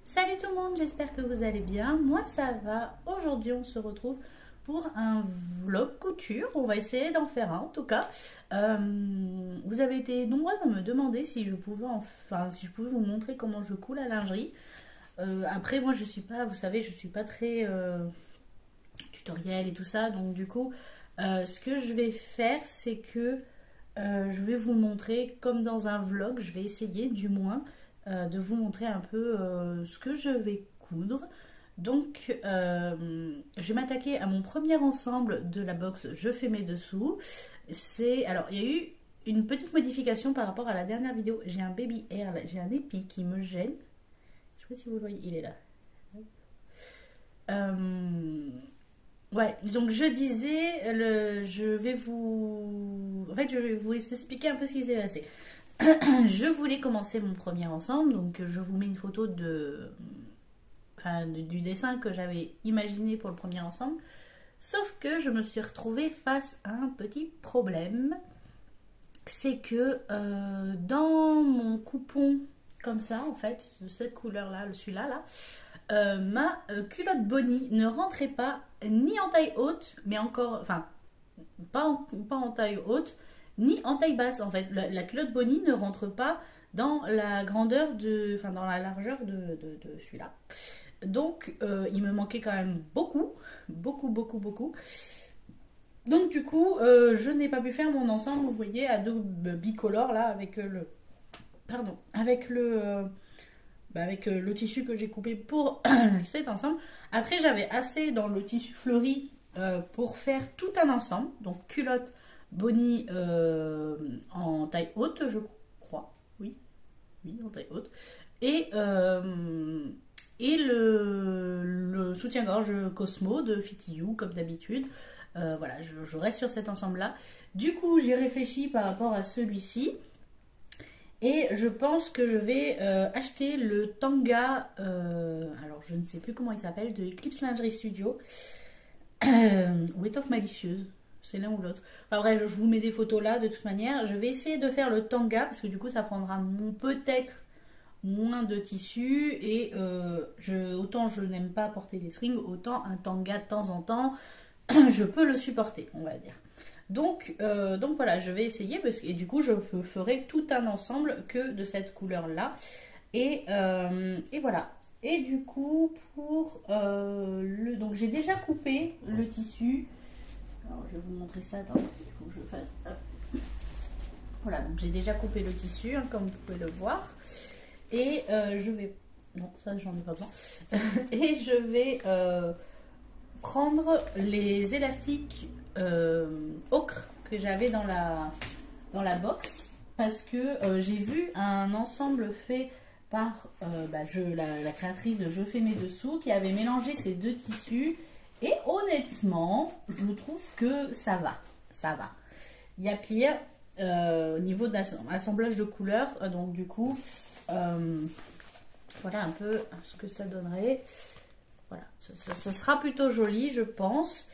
Salut tout le monde, j'espère que vous allez bien. Moi ça va. Aujourd'hui on se retrouve pour un vlog couture. On va essayer d'en faire un en tout cas. Vous avez été nombreuses à me demander si je pouvais vous montrer comment je coule la lingerie. Après moi je suis pas, vous savez, je suis pas très tutoriel et tout ça. Donc du coup ce que je vais faire c'est que je vais vous montrer comme dans un vlog. Je vais essayer du moins de vous montrer un peu ce que je vais coudre. Donc je vais m'attaquer à mon premier ensemble de la box Je fais mes dessous. Alors il y a eu une petite modification par rapport à la dernière vidéo. J'ai un baby hair, j'ai un épi qui me gêne. Je sais pas si vous le voyez, il est là. Ouais, donc je disais, je vais vous expliquer un peu ce qui s'est passé. Je voulais commencer mon premier ensemble, donc je vous mets une photo du dessin que j'avais imaginé pour le premier ensemble. Sauf que je me suis retrouvée face à un petit problème. C'est que dans mon coupon, comme ça en fait, de cette couleur-là, celui-là là, ma culotte Bonnie ne rentrait pas ni en taille haute, mais encore, enfin, pas en taille haute, ni en taille basse en fait. La culotte Bonnie ne rentre pas dans la grandeur dans la largeur de celui-là. Donc il me manquait quand même beaucoup. Donc du coup je n'ai pas pu faire mon ensemble, vous voyez, à deux bicolores là avec le tissu que j'ai coupé pour cet ensemble. Après j'avais assez dans le tissu fleuri pour faire tout un ensemble, donc culotte Bonnie en taille haute, je crois, oui, en taille haute, et le soutien-gorge Cosmo de Fitty You comme d'habitude. Voilà, je reste sur cet ensemble là. Du coup j'ai réfléchi par rapport à celui-ci. Et je pense que je vais acheter le Tanga, alors je ne sais plus comment il s'appelle, de Eclipse Lingerie Studio, ou Étoffe Malicieuse, c'est l'un ou l'autre. Enfin bref, je vous mets des photos là de toute manière. Je vais essayer de faire le Tanga, parce que du coup ça prendra peut-être moins de tissu. Et autant je n'aime pas porter des strings, autant un Tanga de temps en temps, je peux le supporter, on va dire. Donc voilà, je vais essayer et du coup je ferai tout un ensemble que de cette couleur là et voilà. Et du coup pour donc j'ai déjà coupé le tissu. Alors je vais vous montrer ça, attends, parce qu'il faut que je fasse. Voilà, donc j'ai déjà coupé le tissu hein, comme vous pouvez le voir, et je vais, non ça j'en ai pas besoin, et je vais prendre les élastiques ocre que j'avais dans la box, parce que j'ai vu un ensemble fait par la créatrice de Je fais mes dessous qui avait mélangé ces deux tissus, et honnêtement je trouve que ça va. Il y a pire au niveau d'assemblage de couleurs, donc du coup voilà un peu ce que ça donnerait. Voilà, ce sera plutôt joli, je pense.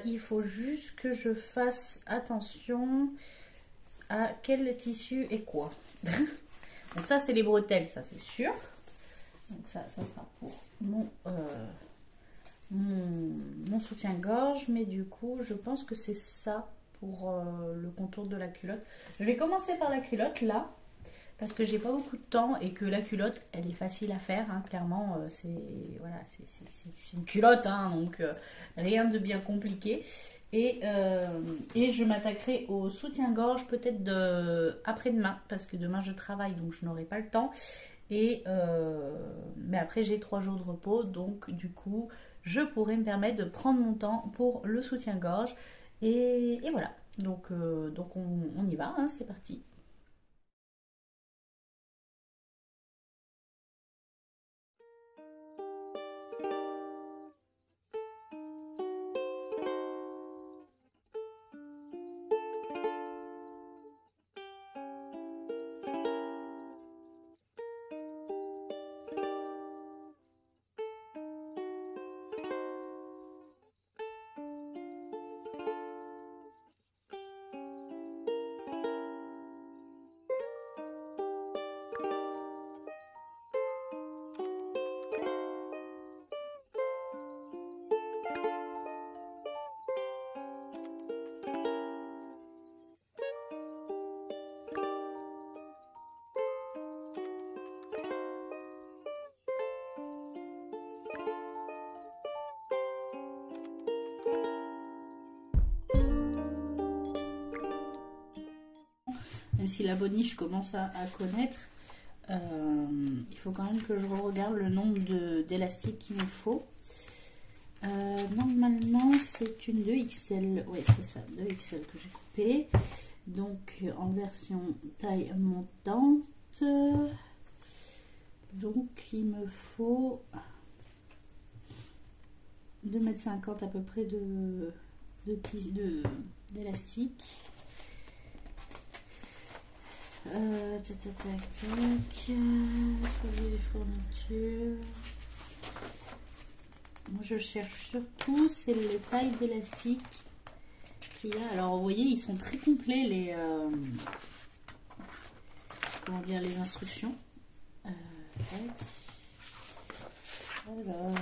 Il faut juste que je fasse attention à quel tissu et quoi. Donc ça, c'est les bretelles, ça c'est sûr. Donc ça sera pour mon soutien-gorge. Mais du coup, je pense que c'est ça pour le contour de la culotte. Je vais commencer par la culotte, là. Parce que j'ai pas beaucoup de temps et que la culotte elle est facile à faire hein, clairement c'est une culotte hein, donc rien de bien compliqué, et je m'attaquerai au soutien-gorge peut-être après-demain, parce que demain je travaille donc je n'aurai pas le temps, et mais après j'ai 3 jours de repos, donc du coup je pourrai me permettre de prendre mon temps pour le soutien-gorge, et voilà, donc on y va hein, c'est parti. Même si la bonnie, je commence à connaître. Il faut quand même que je regarde le nombre d'élastiques qu'il me faut. Normalement, c'est une 2XL. Oui, c'est ça, 2XL que j'ai coupé. Donc, en version taille montante. Donc, il me faut 2,50 m à peu près d'élastique. Tac, tac, tac, tac. Les fournitures. Moi, je cherche surtout, c'est les tailles d'élastique qu'il y a. Alors, vous voyez, ils sont très complets, les... comment dire, les instructions. Alors...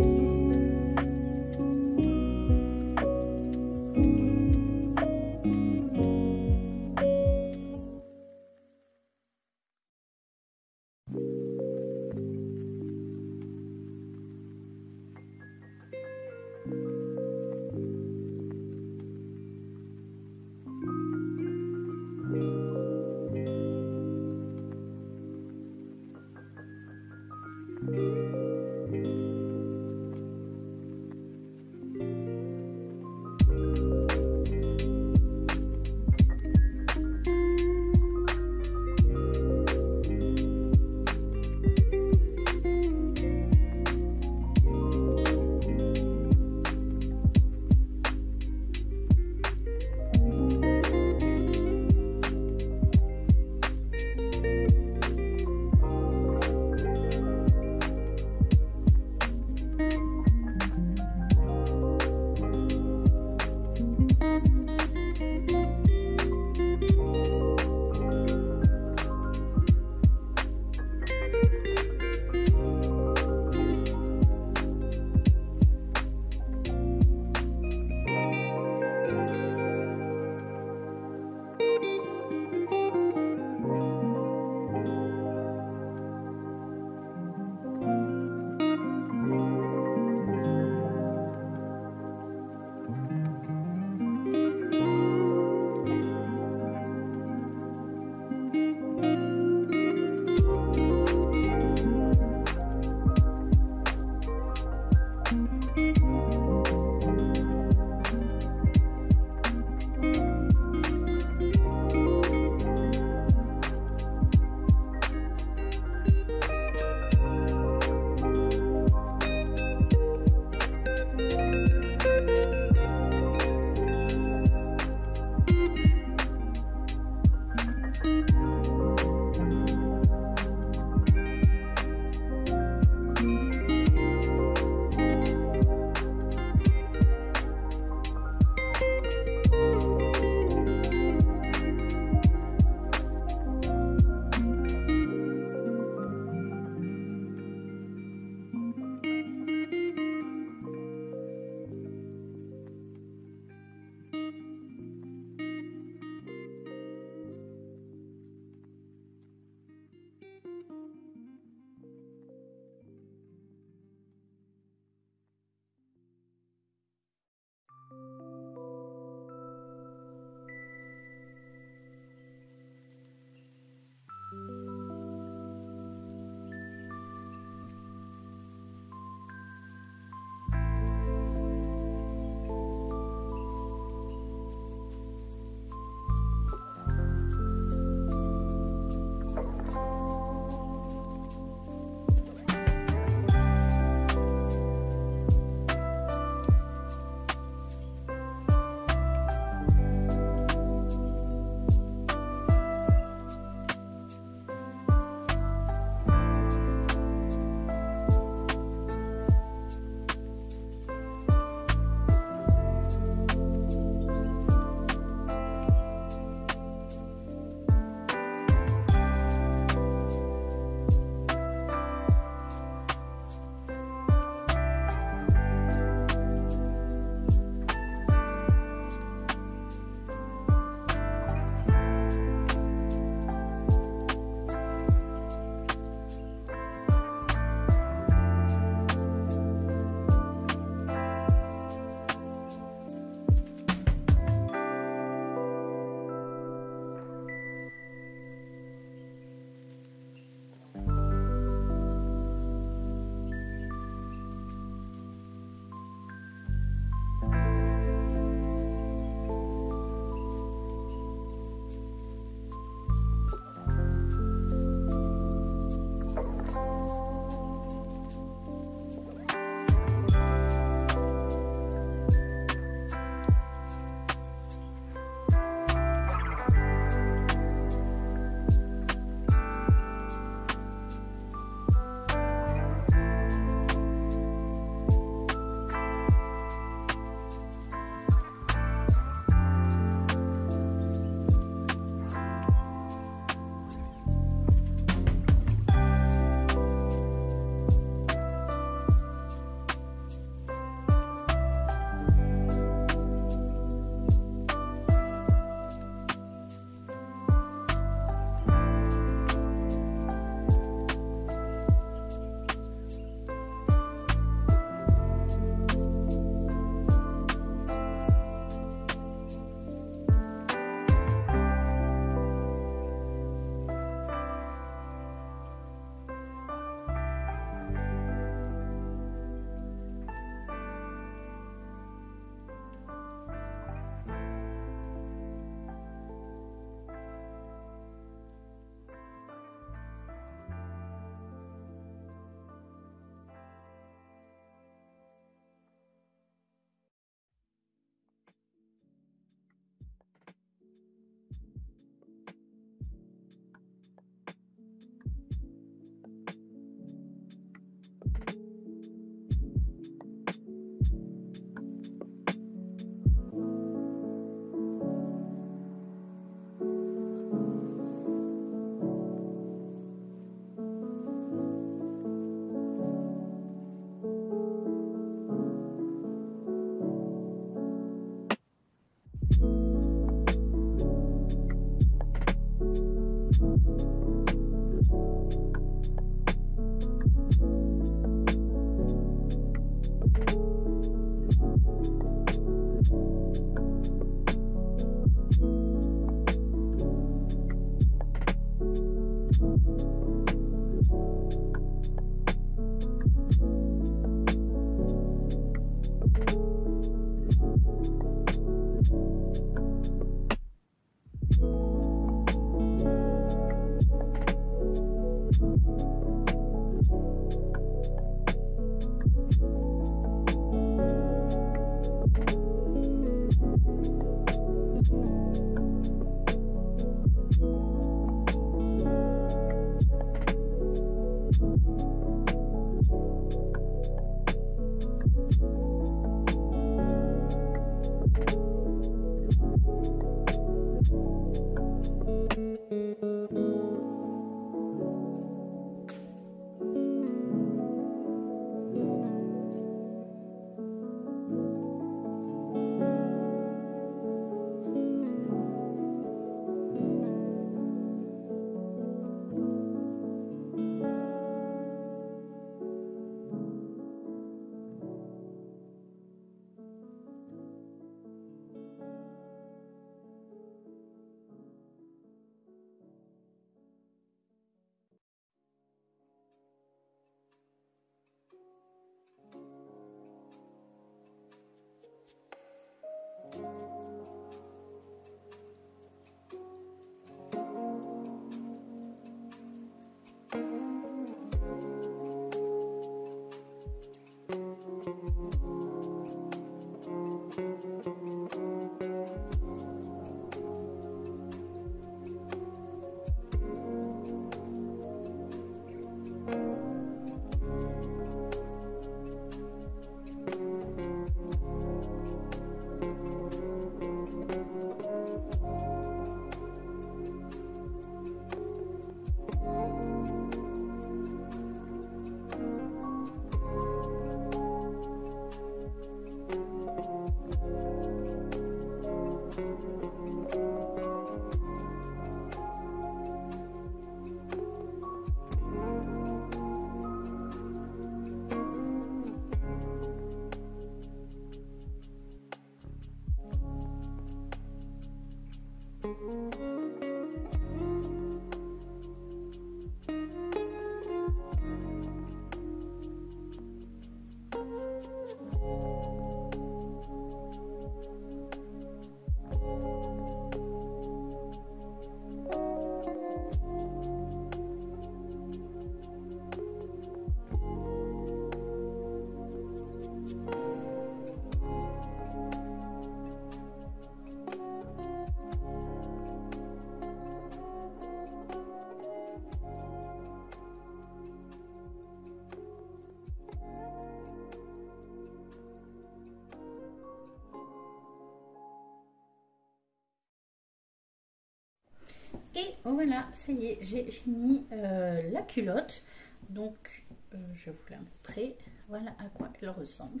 Et voilà, ça y est, j'ai fini la culotte. Donc, je vais vous la montrer. Voilà à quoi elle ressemble.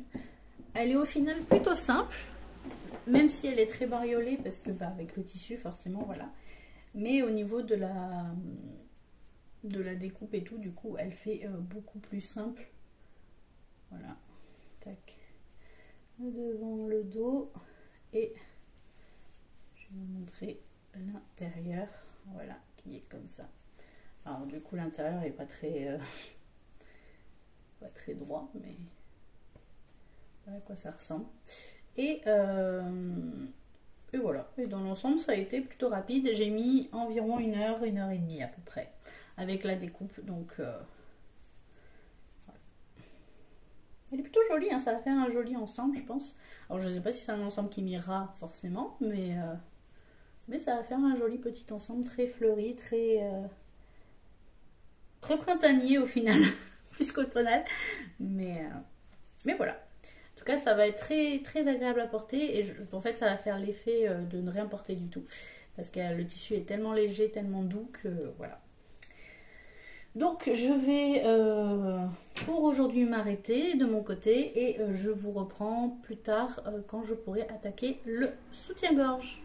Elle est au final plutôt simple, même si elle est très bariolée, parce que bah, avec le tissu, forcément, voilà. Mais au niveau de la découpe et tout, du coup, elle fait beaucoup plus simple. Voilà. Tac. Le devant, le dos. Et je vais vous montrer l'intérieur. Voilà, qui est comme ça. Alors du coup, l'intérieur n'est pas très droit, mais voilà à quoi ça ressemble. Et voilà. Et dans l'ensemble, ça a été plutôt rapide. J'ai mis environ 1 heure et demie à peu près avec la découpe. Donc voilà. Elle est plutôt jolie, hein, ça va faire un joli ensemble, je pense. Alors je ne sais pas si c'est un ensemble qui m'ira forcément, mais ça va faire un joli petit ensemble très fleuri, très printanier au final, plus qu'automnal. Mais voilà. En tout cas, ça va être très, très agréable à porter et en fait, ça va faire l'effet de ne rien porter du tout. Parce que le tissu est tellement léger, tellement doux que voilà. Donc, je vais pour aujourd'hui m'arrêter de mon côté et je vous reprends plus tard quand je pourrai attaquer le soutien-gorge.